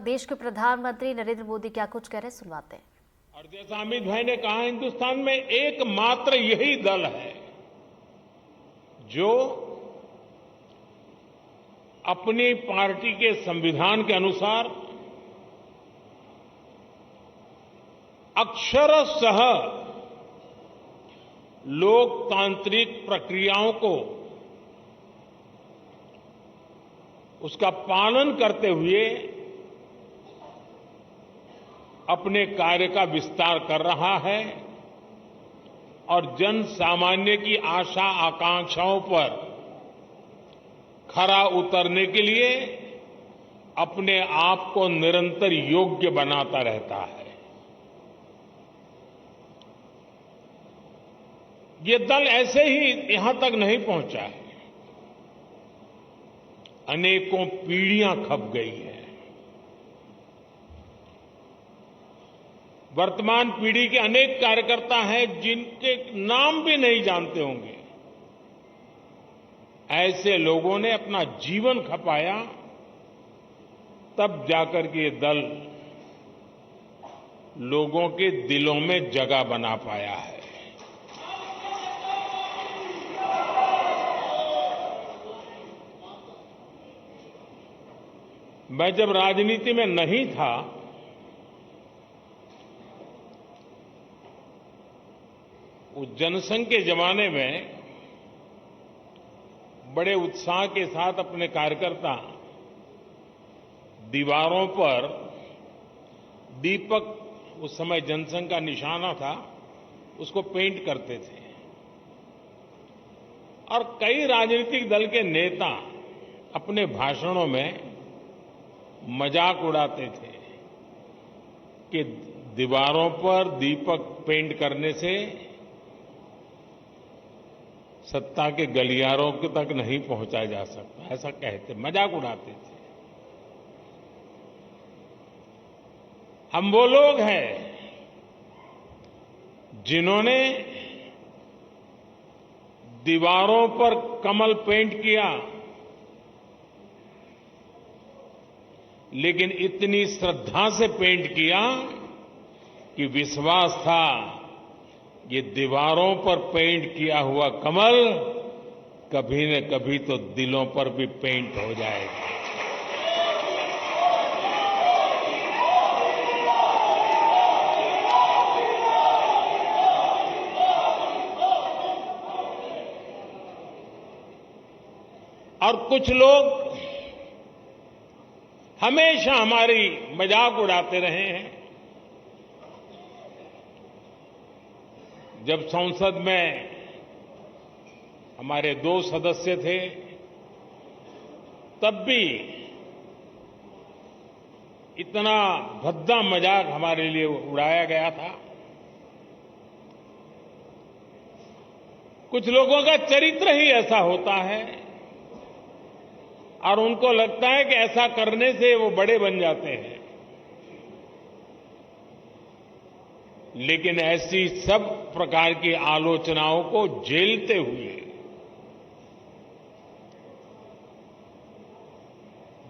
देश के प्रधानमंत्री नरेंद्र मोदी क्या कुछ कह रहे हैं, सुनवाते हैं। और जैसा अमित भाई ने कहा, हिंदुस्तान में एकमात्र यही दल है जो अपनी पार्टी के संविधान के अनुसार अक्षरशः लोकतांत्रिक प्रक्रियाओं को उसका पालन करते हुए अपने कार्य का विस्तार कर रहा है और जन सामान्य की आशा आकांक्षाओं पर खरा उतरने के लिए अपने आप को निरंतर योग्य बनाता रहता है। ये दल ऐसे ही यहां तक नहीं पहुंचा है, अनेकों पीढ़ियां खप गई है। वर्तमान पीढ़ी के अनेक कार्यकर्ता हैं जिनके नाम भी नहीं जानते होंगे। ऐसे लोगों ने अपना जीवन खपाया, तब जाकर के ये दल लोगों के दिलों में जगह बना पाया है। मैं जब राजनीति में नहीं था, उस जनसंघ के जमाने में बड़े उत्साह के साथ अपने कार्यकर्ता दीवारों पर दीपक, उस समय जनसंघ का निशाना था, उसको पेंट करते थे। और कई राजनीतिक दल के नेता अपने भाषणों में मजाक उड़ाते थे कि दीवारों पर दीपक पेंट करने से सत्ता के गलियारों तक नहीं पहुंचा जा सकता, ऐसा कहते, मजाक उड़ाते थे। हम वो लोग हैं जिन्होंने दीवारों पर कमल पेंट किया, लेकिन इतनी श्रद्धा से पेंट किया कि विश्वास था ये दीवारों पर पेंट किया हुआ कमल कभी न कभी तो दिलों पर भी पेंट हो जाएगा। और कुछ लोग हमेशा हमारी मजाक उड़ाते रहे हैं। जब संसद में हमारे 2 सदस्य थे, तब भी इतना भद्दा मजाक हमारे लिए उड़ाया गया था। कुछ लोगों का चरित्र ही ऐसा होता है और उनको लगता है कि ऐसा करने से वो बड़े बन जाते हैं। लेकिन ऐसी सब प्रकार की आलोचनाओं को झेलते हुए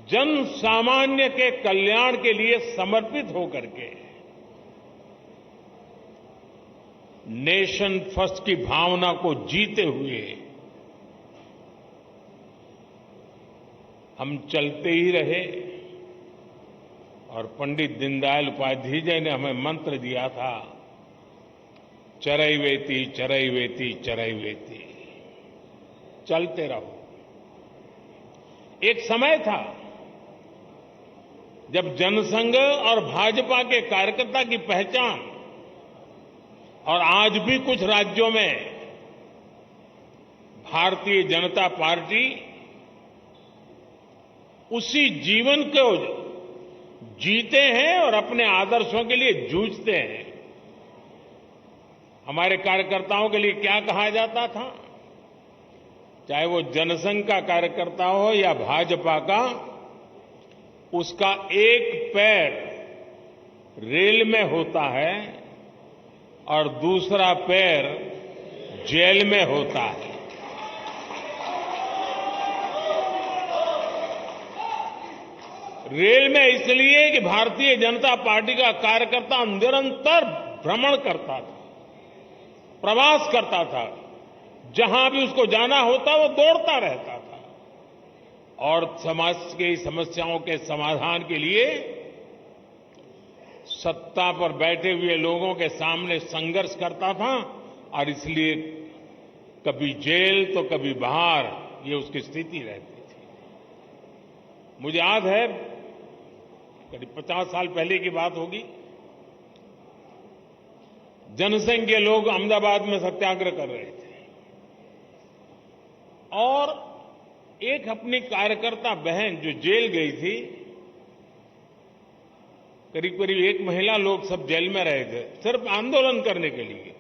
जन सामान्य के कल्याण के लिए समर्पित होकर के नेशन फर्स्ट की भावना को जीते हुए हम चलते ही रहे। और पंडित दीनदयाल उपाध्याय ने हमें मंत्र दिया था, चरैवेति चरैवेति चरैवेति, चलते रहो। एक समय था जब जनसंघ और भाजपा के कार्यकर्ता की पहचान, और आज भी कुछ राज्यों में भारतीय जनता पार्टी उसी जीवन को जीते हैं और अपने आदर्शों के लिए जूझते हैं। हमारे कार्यकर्ताओं के लिए क्या कहा जाता था, चाहे वो जनसंघ का कार्यकर्ता हो या भाजपा का, उसका एक पैर रेल में होता है और दूसरा पैर जेल में होता है। रेल में इसलिए कि भारतीय जनता पार्टी का कार्यकर्ता निरंतर भ्रमण करता था, प्रवास करता था, जहां भी उसको जाना होता वो दौड़ता रहता था और समाज की समस्याओं के समाधान के लिए सत्ता पर बैठे हुए लोगों के सामने संघर्ष करता था और इसलिए कभी जेल तो कभी बाहर, ये उसकी स्थिति रहती थी। मुझे याद है करीब 50 साल पहले की बात होगी, जनसंघ के लोग अहमदाबाद में सत्याग्रह कर रहे थे और एक अपनी कार्यकर्ता बहन जो जेल गई थी, करीब करीब 1 महिला लोग सब जेल में रहे थे सिर्फ आंदोलन करने के लिए,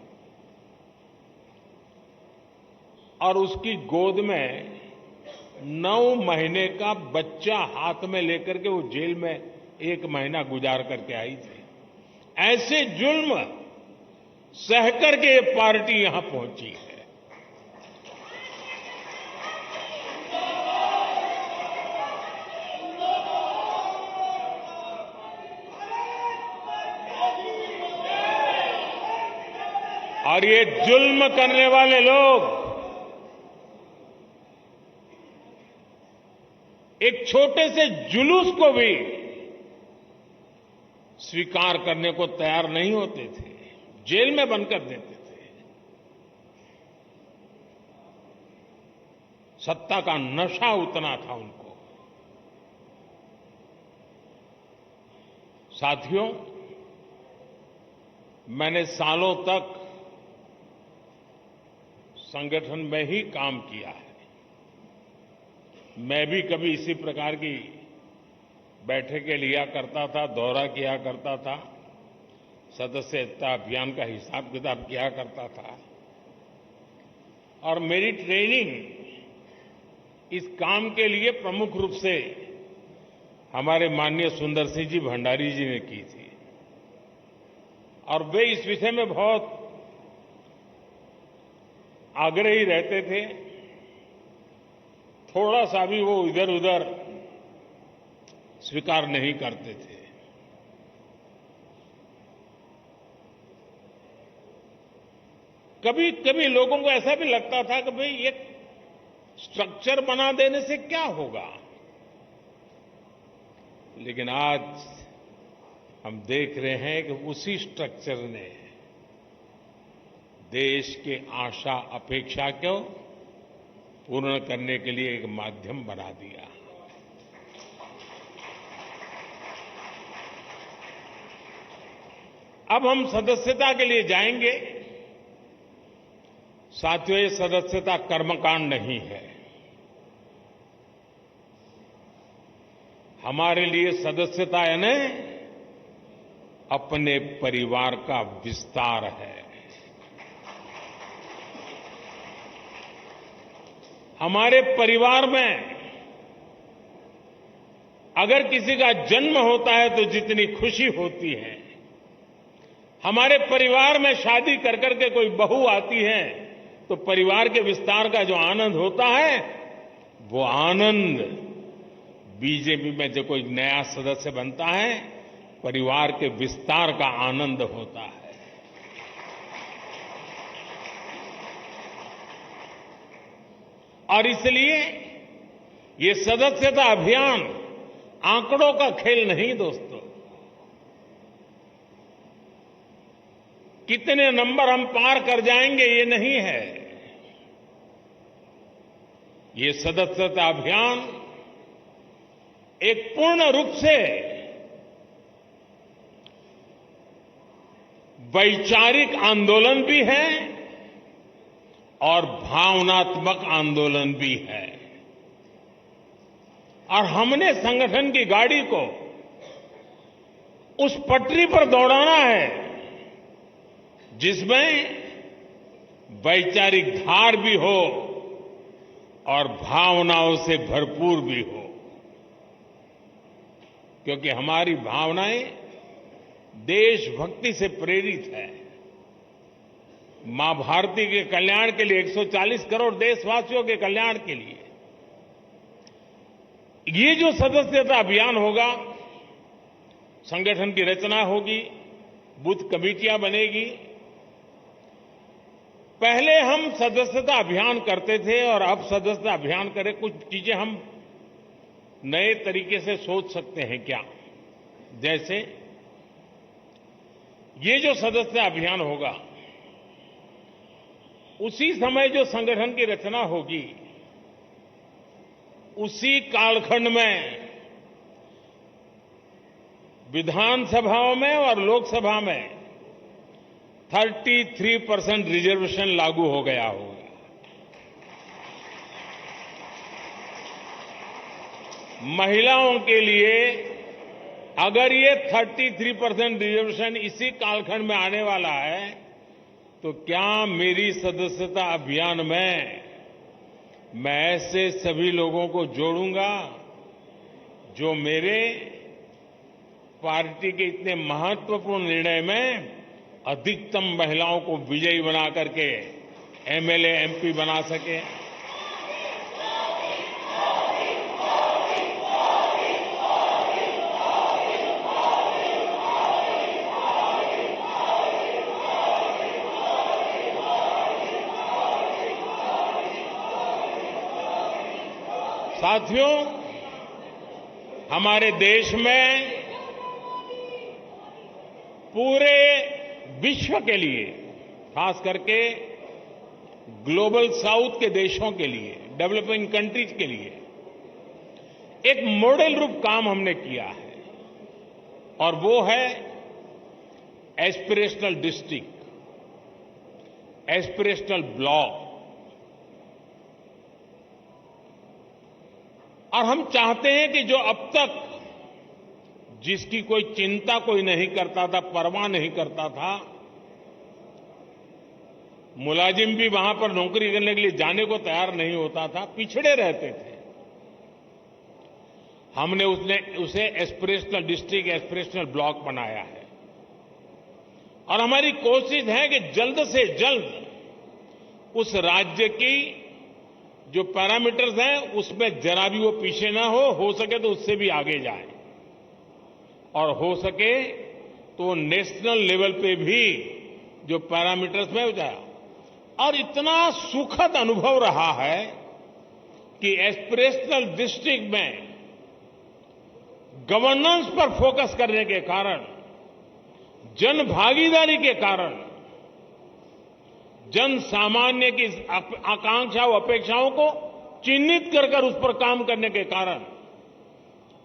और उसकी गोद में 9 महीने का बच्चा हाथ में लेकर के वो जेल में 1 महीना गुजार करके आई थी। ऐसे जुल्म सहकर के ये पार्टी यहां पहुंची है। और ये जुल्म करने वाले लोग एक छोटे से जुलूस को भी स्वीकार करने को तैयार नहीं होते थे, जेल में बंद कर देते थे। सत्ता का नशा उतना था उनको। साथियों, मैंने सालों तक संगठन में ही काम किया है। मैं भी कभी इसी प्रकार की बैठकें लिया करता था, दौरा किया करता था, सदस्यता अभियान का हिसाब किताब किया करता था और मेरी ट्रेनिंग इस काम के लिए प्रमुख रूप से हमारे माननीय सुंदर सिंह जी भंडारी जी ने की थी और वे इस विषय में बहुत आग्रही रहते थे। थोड़ा सा भी वो इधर उधर स्वीकार नहीं करते थे। कभी कभी लोगों को ऐसा भी लगता था कि भाई एक स्ट्रक्चर बना देने से क्या होगा, लेकिन आज हम देख रहे हैं कि उसी स्ट्रक्चर ने देश के आशा अपेक्षा को पूर्ण करने के लिए एक माध्यम बना दिया। अब हम सदस्यता के लिए जाएंगे। साथियों, ये सदस्यता कर्मकांड नहीं है। हमारे लिए सदस्यता यानी अपने परिवार का विस्तार है। हमारे परिवार में अगर किसी का जन्म होता है तो जितनी खुशी होती है, हमारे परिवार में शादी कर करके कोई बहू आती है तो परिवार के विस्तार का जो आनंद होता है, वो आनंद बीजेपी में जो कोई नया सदस्य बनता है, परिवार के विस्तार का आनंद होता है। और इसलिए ये सदस्यता अभियान आंकड़ों का खेल नहीं दोस्तों। कितने नंबर हम पार कर जाएंगे ये नहीं है। ये सदस्यता अभियान एक पूर्ण रूप से वैचारिक आंदोलन भी है और भावनात्मक आंदोलन भी है। और हमने संगठन की गाड़ी को उस पटरी पर दौड़ाना है जिसमें वैचारिक धार भी हो और भावनाओं से भरपूर भी हो, क्योंकि हमारी भावनाएं देशभक्ति से प्रेरित है। मां भारती के कल्याण के लिए, 140 करोड़ देशवासियों के कल्याण के लिए ये जो सदस्यता अभियान होगा, संगठन की रचना होगी, बूथ कमेटियां बनेगी। पहले हम सदस्यता अभियान करते थे और अब सदस्यता अभियान करें, कुछ चीजें हम नए तरीके से सोच सकते हैं क्या? जैसे ये जो सदस्यता अभियान होगा, उसी समय जो संगठन की रचना होगी, उसी कालखंड में विधानसभाओं में और लोकसभा में 33% रिजर्वेशन लागू हो गया होगा। महिलाओं के लिए अगर ये 33% रिजर्वेशन इसी कालखंड में आने वाला है, तो क्या मेरी सदस्यता अभियान में मैं ऐसे सभी लोगों को जोड़ूंगा जो मेरे पार्टी के इतने महत्वपूर्ण निर्णय में अधिकतम महिलाओं को विजयी बना करके एमएलए, एमपी बना सके। साथियों, हमारे देश में पूरे विश्व के लिए, खास करके ग्लोबल साउथ के देशों के लिए, डेवलपिंग कंट्रीज के लिए एक मॉडल रूप काम हमने किया है, और वो है एस्पिरेशनल डिस्ट्रिक्ट, एस्पिरेशनल ब्लॉक। और हम चाहते हैं कि जो अब तक जिसकी कोई चिंता कोई नहीं करता था, परवाह नहीं करता था, मुलाजिम भी वहां पर नौकरी करने के लिए जाने को तैयार नहीं होता था, पिछड़े रहते थे, हमने उसे एस्पिरेशनल डिस्ट्रिक्ट, एस्पिरेशनल ब्लॉक बनाया है। और हमारी कोशिश है कि जल्द से जल्द उस राज्य की जो पैरामीटर्स हैं उसमें जरा भी वो पीछे ना हो सके तो उससे भी आगे जाए, और हो सके तो नेशनल लेवल पे भी जो पैरामीटर्स में हो जाए। और इतना सुखद अनुभव रहा है कि एस्पिरेशनल डिस्ट्रिक्ट में गवर्नेंस पर फोकस करने के कारण, जन भागीदारी के कारण, जन सामान्य की आकांक्षा और अपेक्षाओं को चिन्हित कर उस पर काम करने के कारण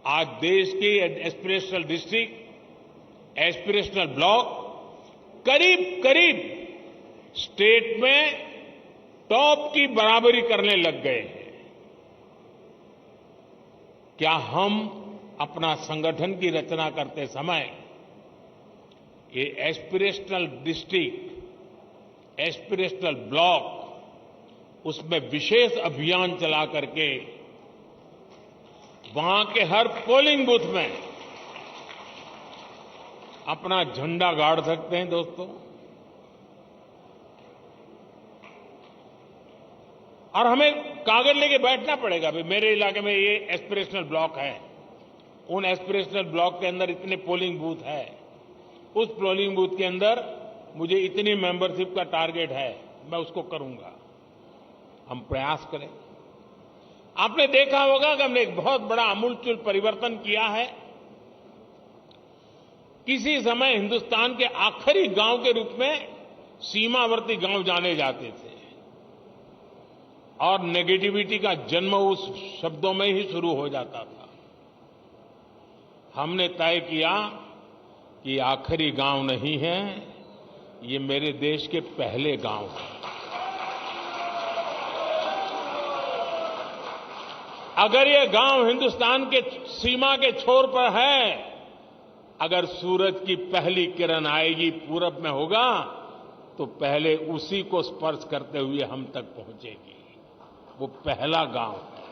आज देश के एस्पिरेशनल डिस्ट्रिक्ट, एस्पिरेशनल ब्लॉक करीब करीब स्टेट में टॉप की बराबरी करने लग गए हैं। क्या हम अपना संगठन की रचना करते समय ये एस्पिरेशनल डिस्ट्रिक्ट, एस्पिरेशनल ब्लॉक, उसमें विशेष अभियान चला करके वहां के हर पोलिंग बूथ में अपना झंडा गाड़ सकते हैं? दोस्तों, और हमें कागज लेके बैठना पड़ेगा, भाई मेरे इलाके में ये एस्पिरेशनल ब्लॉक है, उन एस्पिरेशनल ब्लॉक के अंदर इतने पोलिंग बूथ है, उस पोलिंग बूथ के अंदर मुझे इतनी मेंबरशिप का टारगेट है, मैं उसको करूंगा। हम प्रयास करें। आपने देखा होगा कि हमने एक बहुत बड़ा आमूलचूल परिवर्तन किया है। किसी समय हिंदुस्तान के आखिरी गांव के रूप में सीमावर्ती गांव जाने जाते थे, और नेगेटिविटी का जन्म उस शब्दों में ही शुरू हो जाता था। हमने तय किया कि आखिरी गांव नहीं है, ये मेरे देश के पहले गांव हैं। अगर ये गांव हिंदुस्तान के सीमा के छोर पर है, अगर सूरज की पहली किरण आएगी, पूरब में होगा, तो पहले उसी को स्पर्श करते हुए हम तक पहुंचेगी। वो पहला गांव है।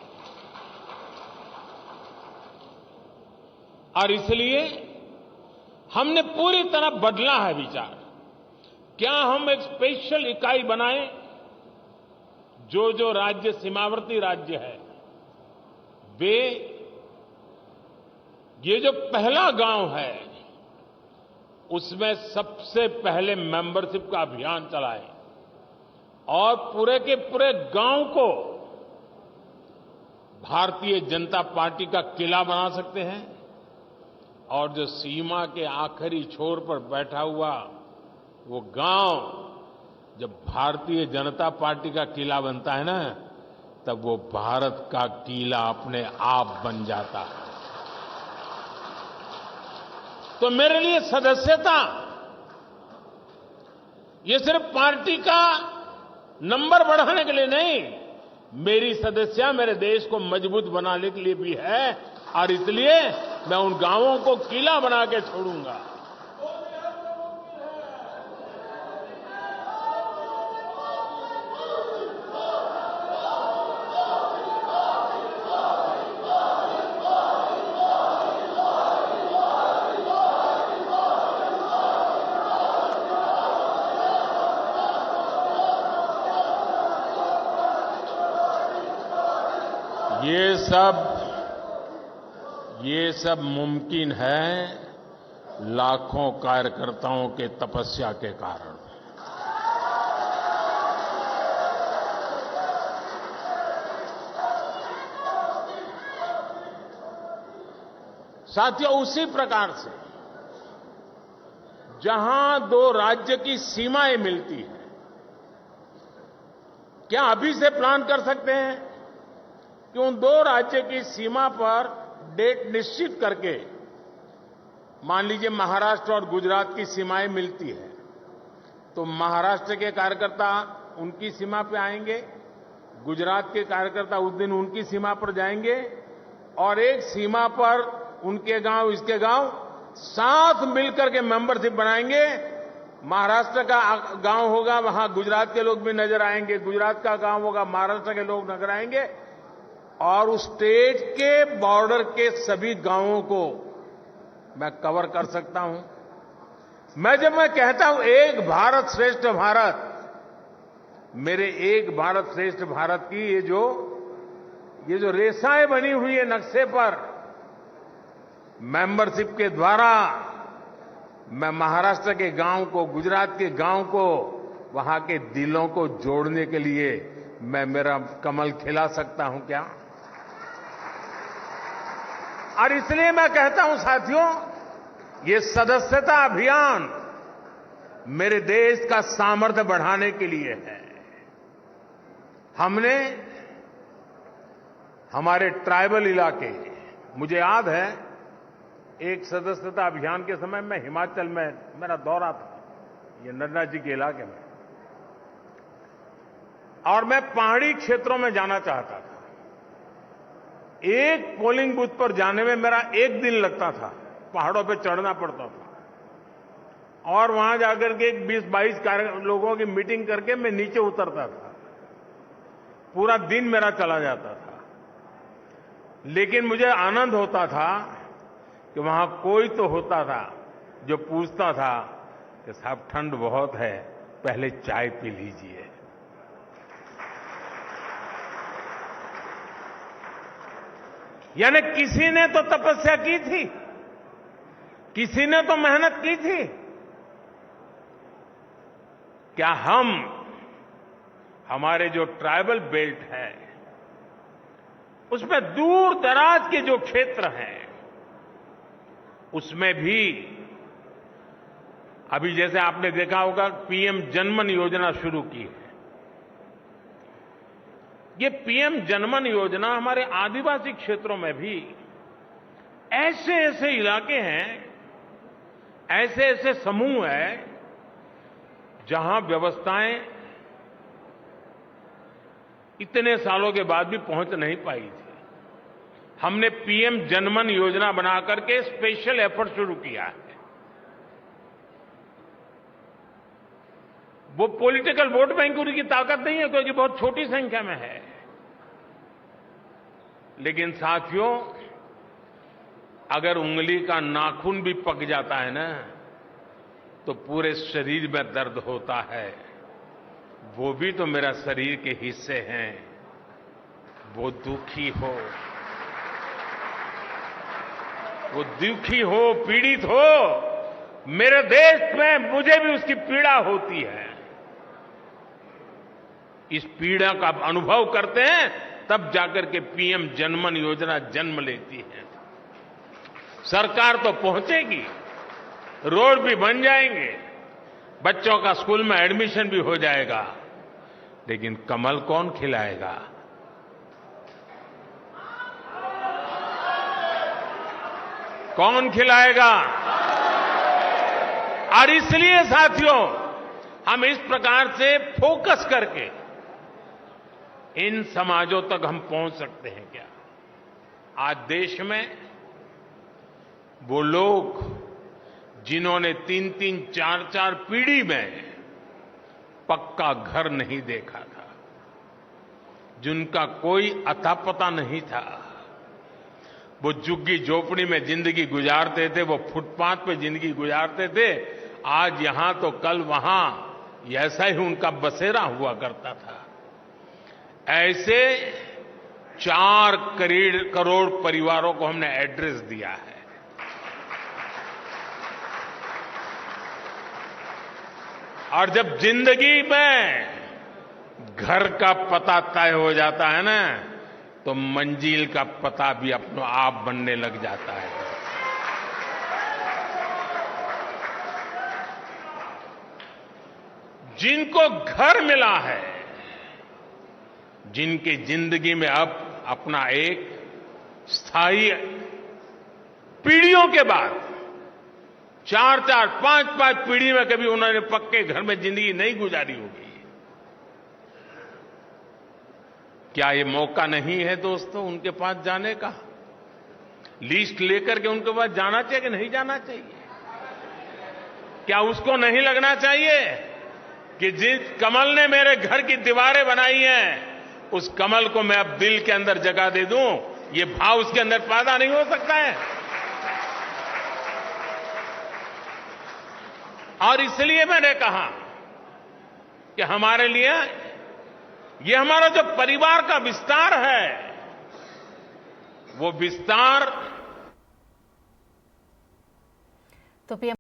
और इसलिए हमने पूरी तरह बदला है विचार। क्या हम एक स्पेशल इकाई बनाएं? जो राज्य सीमावर्ती राज्य है, वे ये जो पहला गांव है उसमें सबसे पहले मेंबरशिप का अभियान चलाएं और पूरे के पूरे गांव को भारतीय जनता पार्टी का किला बना सकते हैं और जो सीमा के आखिरी छोर पर बैठा हुआ वो गांव जब भारतीय जनता पार्टी का किला बनता है ना, तब वो भारत का किला अपने आप बन जाता है। तो मेरे लिए सदस्यता ये सिर्फ पार्टी का नंबर बढ़ाने के लिए नहीं, मेरी सदस्यता मेरे देश को मजबूत बनाने के लिए भी है और इसलिए मैं उन गांवों को किला बना के छोड़ूंगा। ये सब मुमकिन है लाखों कार्यकर्ताओं के तपस्या के कारण। साथियों, उसी प्रकार से जहां दो राज्य की सीमाएं मिलती हैं, क्या अभी से प्लान कर सकते हैं कि उन दो राज्य की सीमा पर डेट निश्चित करके, मान लीजिए महाराष्ट्र और गुजरात की सीमाएं मिलती है, तो महाराष्ट्र के कार्यकर्ता उनकी सीमा पे आएंगे, गुजरात के कार्यकर्ता उस दिन उनकी सीमा पर जाएंगे और एक सीमा पर उनके गांव इसके गांव साथ मिलकर के मेंबरशिप बनाएंगे। महाराष्ट्र का गांव होगा, वहां गुजरात के लोग भी नजर आएंगे, गुजरात का गांव होगा, महाराष्ट्र के लोग नजर आएंगे और उस स्टेट के बॉर्डर के सभी गांवों को मैं कवर कर सकता हूं। जब मैं कहता हूं एक भारत श्रेष्ठ भारत, मेरे एक भारत श्रेष्ठ भारत की ये जो रेखाएं बनी हुई है नक्शे पर, मेंबरशिप के द्वारा मैं महाराष्ट्र के गांव को, गुजरात के गांव को, वहां के दिलों को जोड़ने के लिए मैं मेरा कमल खिला सकता हूं क्या? और इसलिए मैं कहता हूं साथियों, ये सदस्यता अभियान मेरे देश का सामर्थ्य बढ़ाने के लिए है। हमने हमारे ट्राइबल इलाके, मुझे याद है एक सदस्यता अभियान के समय मैं हिमाचल में मेरा दौरा था, ये नड्डा जी के इलाके में, और मैं पहाड़ी क्षेत्रों में जाना चाहता था। एक पोलिंग बूथ पर जाने में मेरा एक दिन लगता था, पहाड़ों पे चढ़ना पड़ता था और वहां जाकर के 20-22 लोगों की मीटिंग करके मैं नीचे उतरता था। पूरा दिन मेरा चला जाता था, लेकिन मुझे आनंद होता था कि वहां कोई तो होता था जो पूछता था कि साहब ठंड बहुत है, पहले चाय पी लीजिए। यानी किसी ने तो तपस्या की थी, किसी ने तो मेहनत की थी। क्या हमारे जो ट्राइबल बेल्ट है उसमें दूर दराज के जो क्षेत्र हैं उसमें भी अभी जैसे आपने देखा होगा पीएम जनमन योजना शुरू की है। ये पीएम जनमन योजना हमारे आदिवासी क्षेत्रों में भी ऐसे ऐसे इलाके हैं, ऐसे ऐसे समूह हैं जहां व्यवस्थाएं इतने सालों के बाद भी पहुंच नहीं पाई थी। हमने पीएम जनमन योजना बना करके स्पेशल एफर्ट शुरू किया है। वो पॉलिटिकल वोट बैंक की ताकत नहीं है क्योंकि बहुत छोटी संख्या में है, लेकिन साथियों अगर उंगली का नाखून भी पक जाता है ना तो पूरे शरीर में दर्द होता है। वो भी तो मेरा शरीर के हिस्से हैं। वो दुखी हो, वो दुखी हो, पीड़ित हो, मेरे देश में मुझे भी उसकी पीड़ा होती है। इस पीड़ा का अनुभव करते हैं, तब जाकर के पीएम जनमन योजना जन्म लेती है। सरकार तो पहुंचेगी, रोड भी बन जाएंगे, बच्चों का स्कूल में एडमिशन भी हो जाएगा, लेकिन कमल कौन खिलाएगा? कौन खिलाएगा? और इसलिए साथियों, हम इस प्रकार से फोकस करके इन समाजों तक हम पहुंच सकते हैं क्या? आज देश में वो लोग जिन्होंने 3-3, 4-4 पीढ़ी में पक्का घर नहीं देखा था, जिनका कोई अता पता नहीं था, वो झुग्गी झोपड़ी में जिंदगी गुजारते थे, वो फुटपाथ पे जिंदगी गुजारते थे, आज यहां तो कल वहां, ऐसा ही उनका बसेरा हुआ करता था। ऐसे 4 करोड़ परिवारों को हमने एड्रेस दिया है। और जब जिंदगी में घर का पता तय हो जाता है ना, तो मंजिल का पता भी अपने आप बनने लग जाता है। जिनको घर मिला है, जिनकी जिंदगी में अब अपना एक स्थायी, पीढ़ियों के बाद 4-4, 5-5 पीढ़ी में कभी उन्होंने पक्के घर में जिंदगी नहीं गुजारी होगी, क्या ये मौका नहीं है दोस्तों उनके पास जाने का? लिस्ट लेकर के उनके पास जाना चाहिए कि नहीं जाना चाहिए? क्या उसको नहीं लगना चाहिए कि जिस कमल ने मेरे घर की दीवारें बनाई हैं, उस कमल को मैं अब दिल के अंदर जगह दे दूं? ये भाव उसके अंदर पैदा नहीं हो सकता है? और इसलिए मैंने कहा कि हमारे लिए ये हमारा जो परिवार का विस्तार है, वो विस्तार तो पीएम